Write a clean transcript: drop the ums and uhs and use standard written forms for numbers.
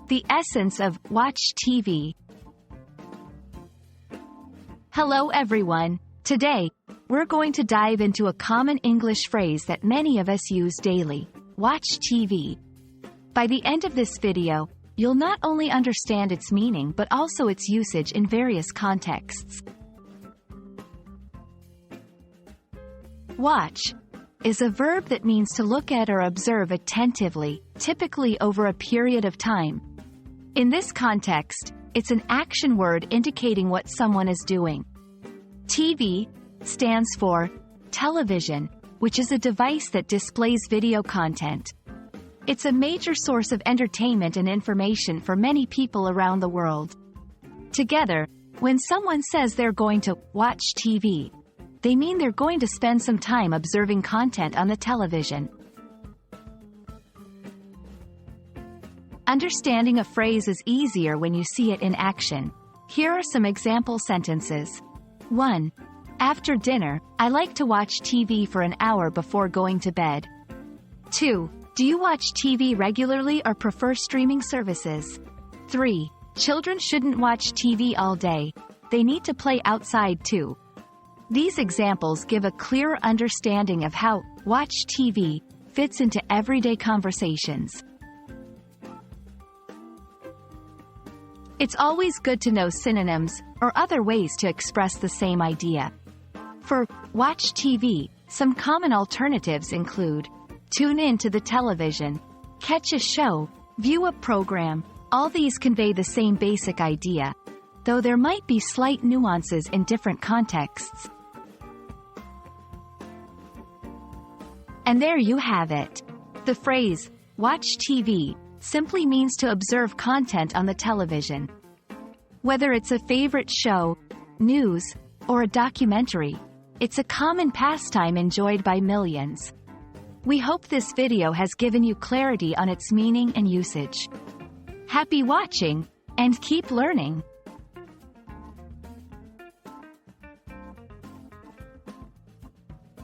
The essence of watch TV. Hello everyone. Today, we're going to dive into a common English phrase that many of us use daily: watch TV. By the end of this video, you'll not only understand its meaning but also its usage in various contexts. Watch is a verb that means to look at or observe attentively, typically over a period of time. In this context, it's an action word indicating what someone is doing. TV stands for television, which is a device that displays video content. It's a major source of entertainment and information for many people around the world. Together, when someone says they're going to watch TV, they mean they're going to spend some time observing content on the television. Understanding a phrase is easier when you see it in action. Here are some example sentences. 1. After dinner, I like to watch TV for an hour before going to bed. 2. Do you watch TV regularly or prefer streaming services? 3. Children shouldn't watch TV all day. They need to play outside too. These examples give a clearer understanding of how watch TV fits into everyday conversations. It's always good to know synonyms, or other ways to express the same idea. For watch TV, some common alternatives include tune in to the television, catch a show, view a program. All these convey the same basic idea, though there might be slight nuances in different contexts. And there you have it. The phrase, watch TV, simply means to observe content on the television. Whether it's a favorite show, news, or a documentary, it's a common pastime enjoyed by millions. We hope this video has given you clarity on its meaning and usage. Happy watching, and keep learning!